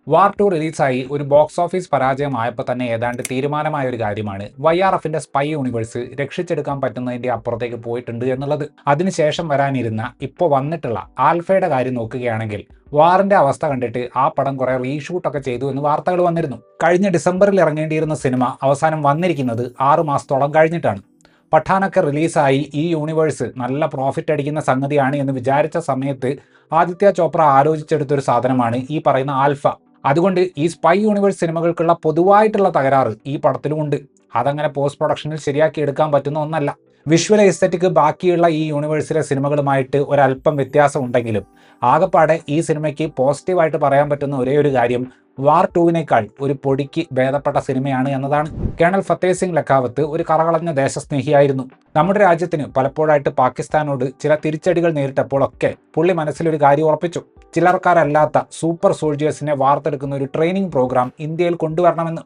വാർ 2 റിലീസായി ഒരു box office പരാജയമായപ്പോൾ തന്നെ ഏതാണ്ട് തീരുമാനമായ ഒരു കാര്യമാണ് YRFന്റെ സ്പൈ യൂണിവേഴ്സ് രക്ഷിച്ചെടുക്കാൻ പറ്റുന്നതിന്റെ അപ്പുറത്തേക്ക് പോയിട്ടുണ്ട് എന്നുള്ളത്. അതിനുശേഷം വരാനിരുന്ന ഇപ്പോൾ വന്നിട്ടുള്ള ആൽഫയുടെ കാര്യം നോക്കുകയാണെങ്കിൽ വാറിന്റെ അവസ്ഥ കണ്ടിട്ട് ആ പടം കുറെ റീഷൂട്ടൊക്കെ ചെയ്തു എന്ന് വാർത്തകൾ വന്നിരുന്നു. കഴിഞ്ഞ ഡിസംബറിൽ ഇറങ്ങേണ്ടിയിരുന്ന സിനിമ അവസാനം വന്നിരിക്കുന്നത് 6 മാസത്തോളം കഴിഞ്ഞിട്ടാണ്. പഠാനൊക്കെ റിലീസായി ഈ യൂണിവേഴ്സ് നല്ല പ്രോഫിറ്റ് അടിക്കുന്ന സംഗതിയാണ് എന്ന് വിചാരിച്ച സമയത്ത് ആദിത്യ ചോപ്ര ആലോചിച്ചെടുത്തൊരു സാധനമാണ് ഈ പറയുന്ന ആൽഫ. അതുകൊണ്ട് ഈ സ്പൈ യൂണിവേഴ്സ് സിനിമകൾക്കുള്ള പൊതുവായിട്ടുള്ള തകരാറ് ഈ പടത്തിലുമുണ്ട്. അതങ്ങനെ പോസ്റ്റ് പ്രൊഡക്ഷനിൽ ശരിയാക്കി എടുക്കാൻ പറ്റുന്ന ഒന്നല്ല. വിഷ്വൽ എസ്തെറ്റിക് ബാക്കിയുള്ള ഈ യൂണിവേഴ്സിലെ സിനിമകളുമായിട്ട് ഒരല്പം വ്യത്യാസം ഉണ്ടെങ്കിലും ആകെപ്പാടെ ഈ സിനിമയ്ക്ക് പോസിറ്റീവായിട്ട് പറയാൻ പറ്റുന്ന ഒരേ ഒരു കാര്യം വാർ 2വിനേക്കാൾ ഒരു പൊടിക്ക് ഭേദപ്പെട്ട സിനിമയാണ് എന്നതാണ്. കേണൽ ഫത്തേഹ് സിംഗ് ലഖാവത്ത് ഒരു കറകളഞ്ഞ ദേശസ്നേഹിയായിരുന്നു. നമ്മുടെ രാജ്യത്തിന് പലപ്പോഴായിട്ട് പാകിസ്ഥാനോട് ചില തിരിച്ചടികൾ നേരിട്ടപ്പോഴൊക്കെ പുള്ളി മനസ്സിലൊരു കാര്യം ഉറപ്പിച്ചു: ചിലർക്കാരല്ലാത്ത സൂപ്പർ സോൾജിയേഴ്സിനെ വാർത്തെടുക്കുന്ന ഒരു ട്രെയിനിങ് പ്രോഗ്രാം ഇന്ത്യയിൽ കൊണ്ടുവരണമെന്ന്.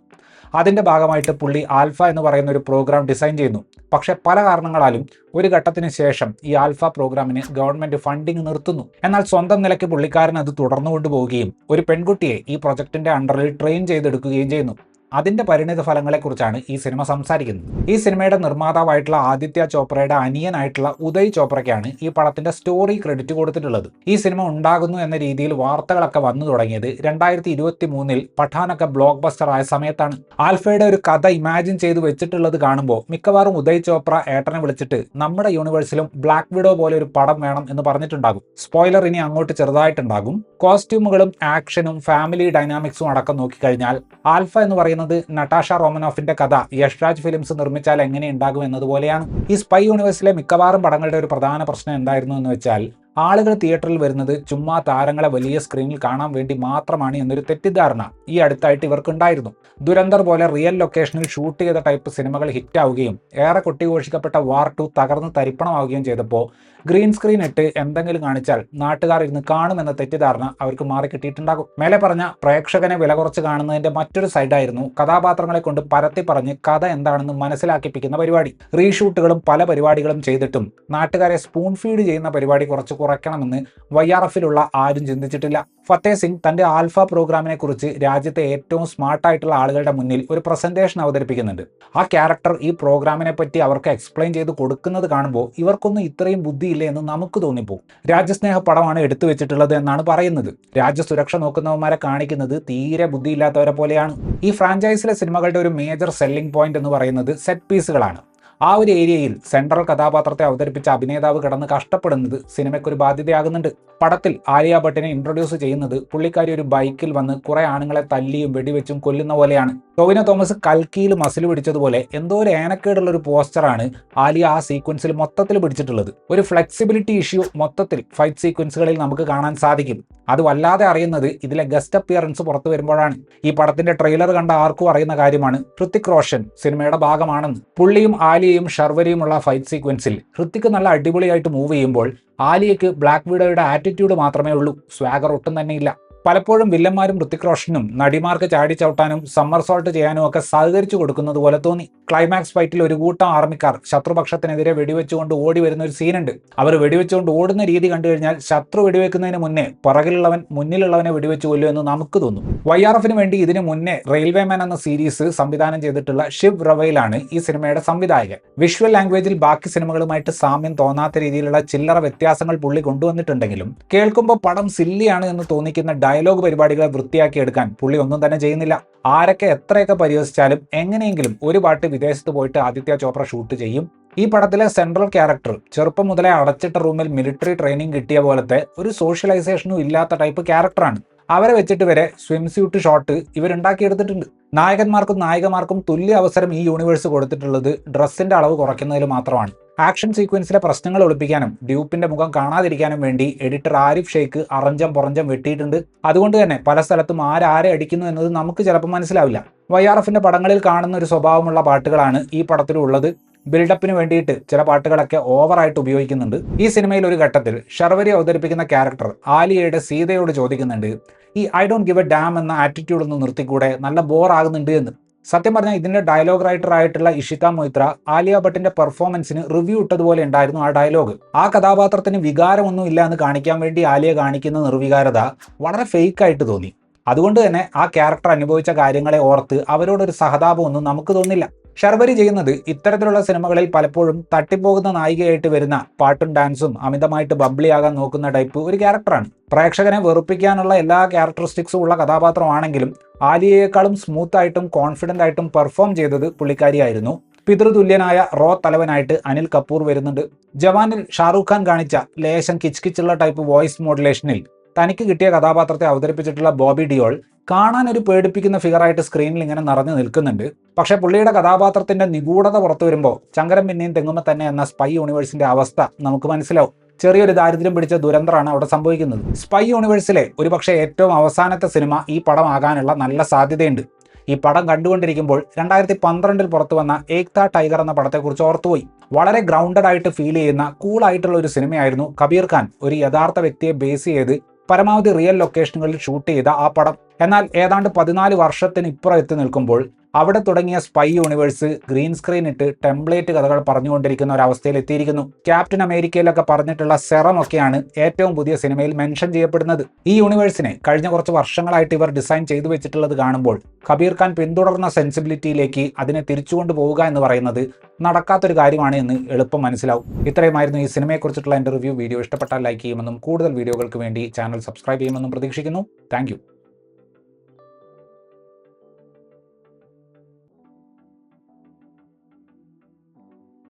അതിൻ്റെ ഭാഗമായിട്ട് പുള്ളി ആൽഫ എന്ന് പറയുന്ന ഒരു പ്രോഗ്രാം ഡിസൈൻ ചെയ്യുന്നു. പക്ഷേ പല കാരണങ്ങളാലും ഒരു ഘട്ടത്തിന് ശേഷം ഈ ആൽഫ പ്രോഗ്രാമിന് ഗവൺമെന്റ് ഫണ്ടിങ് നിർത്തുന്നു. എന്നാൽ സ്വന്തം നിലയ്ക്ക് പുള്ളിക്കാരൻ അത് തുടർന്നു കൊണ്ടുപോവുകയും ഒരു പെൺകുട്ടിയെ ഈ പ്രൊജക്ടിന്റെ അണ്ടറിൽ ട്രെയിൻ ചെയ്തെടുക്കുകയും ചെയ്യുന്നു. അതിന്റെ പരിണിത ഫലങ്ങളെക്കുറിച്ചാണ് ഈ സിനിമ സംസാരിക്കുന്നത്. ഈ സിനിമയുടെ നിർമ്മാതാവായിട്ടുള്ള ആദിത്യ ചോപ്രയുടെ അനിയനായിട്ടുള്ള ഉദയ് ചോപ്രയ്ക്കാണ് ഈ പടത്തിന്റെ സ്റ്റോറി ക്രെഡിറ്റ് കൊടുത്തിട്ടുള്ളത്. ഈ സിനിമ ഉണ്ടാകുന്നു എന്ന രീതിയിൽ വാർത്തകളൊക്കെ വന്നു തുടങ്ങിയത് 2023 പഠാനൊക്കെ ബ്ലോക്ക് ബസ്റ്റർ ആയ സമയത്താണ്. ആൽഫയുടെ ഒരു കഥ ഇമാജിൻ ചെയ്ത് വെച്ചിട്ടുള്ളത് കാണുമ്പോൾ മിക്കവാറും ഉദയ് ചോപ്ര ഏട്ടനെ വിളിച്ചിട്ട് നമ്മുടെ യൂണിവേഴ്സിലും ബ്ലാക്ക് വിഡോ പോലെ ഒരു പടം വേണം എന്ന് പറഞ്ഞിട്ടുണ്ടാകും. സ്പോയിലർ ഇനി അങ്ങോട്ട് ചെറുതായിട്ടുണ്ടാകും. കോസ്റ്റ്യൂമുകളും ആക്ഷനും ഫാമിലി ഡൈനാമിക്സും അടക്കം നോക്കിക്കഴിഞ്ഞാൽ ആൽഫ എന്ന് പറയുന്നത് നട്ടാഷ റോമനോഫിന്റെ കഥ യഷ്രാജ് ഫിലിംസ് നിർമ്മിച്ചാൽ എങ്ങനെ ഉണ്ടാകും എന്നതുപോലെയാണ്. ഈ സ്പൈ യൂണിവേഴ്സിലെ മിക്കവാറും പടങ്ങളുടെ ഒരു പ്രധാന പ്രശ്നം എന്തായിരുന്നു എന്ന് വെച്ചാൽ ആളുകൾ തിയേറ്ററിൽ വരുന്നത് ചുമ്മാ താരങ്ങളെ വലിയ സ്ക്രീനിൽ കാണാൻ വേണ്ടി മാത്രമാണ് എന്നൊരു തെറ്റിദ്ധാരണ ഈ അടുത്തായിട്ട് ഇവർക്കുണ്ടായിരുന്നു. ദുരന്തർ പോലെ റിയൽ ലൊക്കേഷനിൽ ഷൂട്ട് ചെയ്ത ടൈപ്പ് സിനിമകൾ ഹിറ്റാവുകയും ഏറെ കൊട്ടിഘോഷിക്കപ്പെട്ട വാർ 2 തകർന്ന് തരിപ്പണമാവുകയും ചെയ്തപ്പോൾ ഗ്രീൻ സ്ക്രീൻ ഇട്ട് എന്തെങ്കിലും കാണിച്ചാൽ നാട്ടുകാർ ഇരുന്ന് കാണുമെന്ന തെറ്റിദ്ധാരണ അവർക്ക് മാറിക്കിട്ടിയിട്ടുണ്ടാകും. മേലെ പറഞ്ഞ പ്രേക്ഷകനെ വില കുറച്ച് കാണുന്നതിന്റെ മറ്റൊരു സൈഡായിരുന്നു കഥാപാത്രങ്ങളെ കൊണ്ട് പരത്തി പറഞ്ഞ് കഥ എന്താണെന്ന് മനസ്സിലാക്കിപ്പിക്കുന്ന പരിപാടി. റീഷൂട്ടുകളും പല പരിപാടികളും ചെയ്തിട്ടും നാട്ടുകാരെ സ്പൂൺ ഫീഡ് ചെയ്യുന്ന പരിപാടി കുറച്ച് കുറയ്ക്കണമെന്ന് YRFിലുള്ള ആരും ചിന്തിച്ചിട്ടില്ല. ഫത്തേഹ് സിംഗ് തന്റെ ആൽഫ പ്രോഗ്രാമിനെ കുറിച്ച് രാജ്യത്തെ ഏറ്റവും സ്മാർട്ടായിട്ടുള്ള ആളുകളുടെ മുന്നിൽ ഒരു പ്രസന്റേഷൻ അവതരിപ്പിക്കുന്നുണ്ട്. ആ ക്യാരക്ടർ ഈ പ്രോഗ്രാമിനെ പറ്റി അവർക്ക് എക്സ്പ്ലെയിൻ ചെയ്ത് കൊടുക്കുന്നത് കാണുമ്പോൾ ഇവർക്കൊന്നും ഇത്രയും ബുദ്ധിയില്ല എന്ന് നമുക്ക് തോന്നിപ്പോകും. രാജ്യസ്നേഹ പടമാണ് എടുത്തു വെച്ചിട്ടുള്ളത് എന്നാണ് പറയുന്നത്. രാജ്യസുരക്ഷ നോക്കുന്നവന്മാരെ കാണിക്കുന്നത് തീരെ ബുദ്ധിയില്ലാത്തവരെ പോലെയാണ്. ഈ ഫ്രാഞ്ചൈസിലെ സിനിമകളുടെ ഒരു മേജർ സെല്ലിംഗ് പോയിന്റ് എന്ന് പറയുന്നത് സെറ്റ് പീസുകളാണ്. ആ ഒരു ഏരിയയിൽ സെൻട്രൽ കഥാപാത്രത്തെ അവതരിപ്പിച്ച അഭിനേതാവ് കിടന്ന് കഷ്ടപ്പെടുന്നത് സിനിമയ്ക്കൊരു ബാധ്യതയാകുന്നുണ്ട്. പടത്തിൽ ആലിയ ഭട്ടിനെ ഇൻട്രൊഡ്യൂസ് ചെയ്യുന്നത് പുള്ളിക്കാരി ഒരു ബൈക്കിൽ വന്ന് കുറെ ആണുങ്ങളെ തല്ലിയും വെടിവെച്ചും കൊല്ലുന്ന പോലെയാണ്. ടൊവിനോ തോമസ് കൽക്കിയിൽ മസിൽ പിടിച്ചതുപോലെ എന്തോ ഒരു ഏനക്കേടുള്ള ഒരു പോസ്റ്ററാണ് ആലിയ ആ സീക്വൻസിൽ മൊത്തത്തിൽ പിടിച്ചിട്ടുള്ളത്. ഒരു ഫ്ലെക്സിബിലിറ്റി ഇഷ്യൂ മൊത്തത്തിൽ ഫൈറ്റ് സീക്വൻസുകളിൽ നമുക്ക് കാണാൻ സാധിക്കും. അത് വല്ലാതെ അറിയുന്നത് ഇതിലെ ഗസ്റ്റ് അപ്പിയറൻസ് പുറത്തു വരുമ്പോഴാണ്. ഈ പടത്തിന്റെ ട്രെയിലർ കണ്ട ആർക്കും അറിയുന്ന കാര്യമാണ് ഹൃത്തിക് റോഷൻ സിനിമയുടെ ഭാഗമാണെന്ന്. പുള്ളിയും ആലിയയും ഷർവരിയുമുള്ള ഫൈറ്റ് സീക്വൻസിൽ ഹൃത്തിക് നല്ല അടിപൊളിയായിട്ട് മൂവ് ചെയ്യുമ്പോൾ ആലിയയ്ക്ക് ബ്ലാക്ക് വിഡോയുടെ ആറ്റിറ്റ്യൂഡ് മാത്രമേ ഉള്ളൂ, സ്വാഗർ ഒട്ടും തന്നെയില്ല. പലപ്പോഴും വില്ലന്മാരും ഹൃത്തിക് റോഷനും നടിമാർക്ക് ചാടിച്ചവിട്ടാനും സമ്മർസോൾട്ട് ചെയ്യാനും ഒക്കെ സഹകരിച്ചു കൊടുക്കുന്നത് പോലെ തോന്നി. ക്ലൈമാക്സ് ഫൈറ്റിൽ ഒരു കൂട്ടം ആർമിക്കാർ ശത്രുപക്ഷത്തിനെതിരെ വെടിവെച്ചുകൊണ്ട് ഓടി വരുന്ന ഒരു സീനുണ്ട്. അവർ വെടിവെച്ചുകൊണ്ട് ഓടുന്ന രീതി കണ്ടു കഴിഞ്ഞാൽ ശത്രു വെടിവെക്കുന്നതിന് മുന്നേ പുറകിലുള്ളവൻ മുന്നിലുള്ളവനെ വെടിവെച്ചു കൊല്ലുമെന്ന് നമുക്ക് തോന്നും. YRFിന് വേണ്ടി ഇതിനു മുന്നേ റെയിൽവേ മാൻ എന്ന സീരീസ് സംവിധാനം ചെയ്തിട്ടുള്ള ഷിവ് റവയിലാണ് ഈ സിനിമയുടെ സംവിധായകൻ. വിഷ്വൽ ലാംഗ്വേജിൽ ബാക്കി സിനിമകളുമായിട്ട് സാമ്യം തോന്നാത്ത രീതിയിലുള്ള ചില്ലറ വ്യത്യാസങ്ങൾ പുള്ളി കൊണ്ടുവന്നിട്ടുണ്ടെങ്കിലും കേൾക്കുമ്പോൾ പടം സില്ലിയാണ് എന്ന് തോന്നിക്കുന്ന ഡയലോഗ് പരിപാടികളെ വൃത്തിയാക്കിയെടുക്കാൻ പുള്ളി ഒന്നും തന്നെ ചെയ്യുന്നില്ല. ആരൊക്കെ എത്രയൊക്കെ പരിഹസിച്ചാലും എങ്ങനെയെങ്കിലും ഒരു പാട്ട് വിദേശത്ത് പോയിട്ട് ആദിത്യ ചോപ്ര ഷൂട്ട് ചെയ്യും. ഈ പടത്തിലെ സെൻട്രൽ ക്യാരക്ടർ ചെറുപ്പം മുതലേ അടച്ചിട്ട റൂമിൽ മിലിറ്ററി ട്രെയിനിങ് കിട്ടിയ പോലത്തെ ഒരു സോഷ്യലൈസേഷനും ഇല്ലാത്ത ടൈപ്പ് ക്യാരക്ടറാണ്. അവരെ വെച്ചിട്ട് വരെ സ്വിംസ്യൂട്ട് ഷോട്ട് ഇവരുണ്ടാക്കിയെടുത്തിട്ടുണ്ട്. നായകന്മാർക്കും നായികമാർക്കും തുല്യ അവസരം ഈ യൂണിവേഴ്സ് കൊടുത്തിട്ടുള്ളത് ഡ്രസ്സിന്റെ അളവ് കുറയ്ക്കുന്നതിൽ മാത്രമാണ്. ആക്ഷൻ സീക്വൻസിലെ പ്രശ്നങ്ങൾ ഒളിപ്പിക്കാനും ഡ്യൂപ്പിന്റെ മുഖം കാണാതിരിക്കാനും വേണ്ടി എഡിറ്റർ ആരിഫ് ഷെയ്ഖ് അറഞ്ചം പുറഞ്ചം വെട്ടിയിട്ടുണ്ട്. അതുകൊണ്ട് തന്നെ പല സ്ഥലത്തും ആരെ അടിക്കുന്നു എന്നത് നമുക്ക് ചിലപ്പോൾ മനസ്സിലാവില്ല. YRFിന്റെ പടങ്ങളിൽ കാണുന്ന ഒരു സ്വഭാവമുള്ള പാട്ടുകളാണ് ഈ പടത്തിലുള്ളത്. ബിൽഡപ്പിന് വേണ്ടിയിട്ട് ചില പാട്ടുകളൊക്കെ ഓവറായിട്ട് ഉപയോഗിക്കുന്നുണ്ട്. ഈ സിനിമയിൽ ഒരു ഘട്ടത്തിൽ ഷർവരി അവതരിപ്പിക്കുന്ന ക്യാരക്ടർ ആലിയയുടെ സീതയോട് ചോദിക്കുന്നുണ്ട്, ഈ I don't give A dam എന്ന ആറ്റിറ്റ്യൂഡ് ഒന്ന് നിർത്തിക്കൂടെ, നല്ല ബോർ ആകുന്നുണ്ട് എന്ന്. സത്യം പറഞ്ഞാൽ ഇതിന്റെ ഡയലോഗ് റൈറ്റർ ആയിട്ടുള്ള ഇഷിത മൊയ്ത്ര ആലിയ ഭട്ടിന്റെ പെർഫോമൻസിന് റിവ്യൂ ഇട്ടതുപോലെ ഉണ്ടായിരുന്നു ആ ഡയലോഗ്. ആ കഥാപാത്രത്തിന് വികാരമൊന്നും ഇല്ല എന്ന് കാണിക്കാൻ വേണ്ടി ആലിയ കാണിക്കുന്ന നിർവികാരത വളരെ ഫേക്ക് ആയിട്ട് തോന്നി. അതുകൊണ്ട് തന്നെ ആ ക്യാരക്ടർ അനുഭവിച്ച കാര്യങ്ങളെ ഓർത്ത് അവരോടൊരു സഹതാപമൊന്നും നമുക്ക് തോന്നില്ല. ശർവരി ചെയ്യുന്നത് ഇത്തരത്തിലുള്ള സിനിമകളിൽ പലപ്പോഴും തട്ടിപ്പോകുന്ന നായികയായിട്ട് വരുന്ന പാട്ടും ഡാൻസും അമിതമായിട്ട് ബബ്ലിയാകാൻ നോക്കുന്ന ടൈപ്പ് ഒരു ക്യാരക്ടറാണ്. പ്രേക്ഷകനെ വെറുപ്പിക്കാനുള്ള എല്ലാ ക്യാരക്ടറിസ്റ്റിക്സും ഉള്ള കഥാപാത്രമാണെങ്കിലും ആലിയയെക്കാളും സ്മൂത്ത് ആയിട്ടും കോൺഫിഡന്റ് ആയിട്ടും പെർഫോം ചെയ്തത് പുള്ളിക്കാരിയായിരുന്നു. പിതൃതുല്യനായ റോ തലവനായിട്ട് അനിൽ കപൂർ വരുന്നുണ്ട്. ജവാനിൽ ഷാറൂഖ് ഖാൻ കാണിച്ച ലേശം കിച്കിച്ചുള്ള ടൈപ്പ് വോയിസ് മോഡുലേഷനിൽ തനിക്ക് കിട്ടിയ കഥാപാത്രത്തെ അവതരിപ്പിച്ചിട്ടുള്ള ബോബി ഡിയോൾ കാണാൻ ഒരു പേടിപ്പിക്കുന്ന ഫിഗറായിട്ട് സ്ക്രീനിൽ ഇങ്ങനെ നിറഞ്ഞു നിൽക്കുന്നുണ്ട്. പക്ഷേ പുള്ളിയുടെ കഥാപാത്രത്തിന്റെ നിഗൂഢത പുറത്തു വരുമ്പോൾ ചങ്കരം പിന്നെയും തെങ്ങുമ്പോൾ തന്നെ എന്ന സ്പൈ യൂണിവേഴ്സിന്റെ അവസ്ഥ നമുക്ക് മനസ്സിലാവും. ചെറിയൊരു ദാരിദ്ര്യം പിടിച്ച ദുരന്തമാണ് അവിടെ സംഭവിക്കുന്നത്. സ്പൈ യൂണിവേഴ്സിലെ ഒരുപക്ഷെ ഏറ്റവും അവസാനത്തെ സിനിമ ഈ പടം ആകാനുള്ള നല്ല സാധ്യതയുണ്ട്. ഈ പടം കണ്ടുകൊണ്ടിരിക്കുമ്പോൾ 2012 പുറത്തു വന്ന ഏക് താ ടൈഗർ എന്ന പടത്തെക്കുറിച്ച് ഓർത്തുപോയി. വളരെ ഗ്രൗണ്ടഡ് ആയിട്ട് ഫീൽ ചെയ്യുന്ന കൂളായിട്ടുള്ള ഒരു സിനിമയായിരുന്നു കബീർ ഖാൻ ഒരു യഥാർത്ഥ വ്യക്തിയെ ബേസ് ചെയ്ത് പരമാവധി റിയൽ ലൊക്കേഷനുകളിൽ ഷൂട്ട് ചെയ്ത ആ പടം. എന്നാൽ ഏതാണ്ട് 14 വർഷത്തിന് ഇപ്പുറം എത്തി നിൽക്കുമ്പോൾ അവിടെ തുടങ്ങിയ സ്പൈ യൂണിവേഴ്സ് ഗ്രീൻ സ്ക്രീൻ ഇട്ട് ടെംപ്ലേറ്റ് കഥകൾ പറഞ്ഞുകൊണ്ടിരിക്കുന്ന ഒരു അവസ്ഥയിൽ എത്തിയിരിക്കുന്നു. ക്യാപ്റ്റൻ അമേരിക്കയിലൊക്കെ പറഞ്ഞിട്ടുള്ള സെറം ഒക്കെയാണ് ഏറ്റവും പുതിയ സിനിമയിൽ മെൻഷൻ ചെയ്യപ്പെടുന്നത്. ഈ യൂണിവേഴ്സിനെ കഴിഞ്ഞ കുറച്ച് വർഷങ്ങളായിട്ട് ഇവർ ഡിസൈൻ ചെയ്തു വെച്ചിട്ടുള്ളത് കാണുമ്പോൾ കബീർ ഖാൻ പിന്തുടർന്ന സെൻസിബിലിറ്റിയിലേക്ക് അതിനെ തിരിച്ചുകൊണ്ട് പോവുക എന്ന് പറയുന്നത് നടക്കാത്തൊരു കാര്യമാണ് എന്ന് എളുപ്പം മനസ്സിലാവും. ഇത്രയുമായിരുന്നു ഈ സിനിമയെക്കുറിച്ചിട്ടുള്ള എൻ്റെ റിവ്യൂ. വീഡിയോ ഇഷ്ടപ്പെട്ടാൽ ലൈക്ക് ചെയ്യുമെന്നും കൂടുതൽ വീഡിയോകൾക്ക് വേണ്ടി ചാനൽ സബ്സ്ക്രൈബ് ചെയ്യുമെന്നും പ്രതീക്ഷിക്കുന്നു. താങ്ക്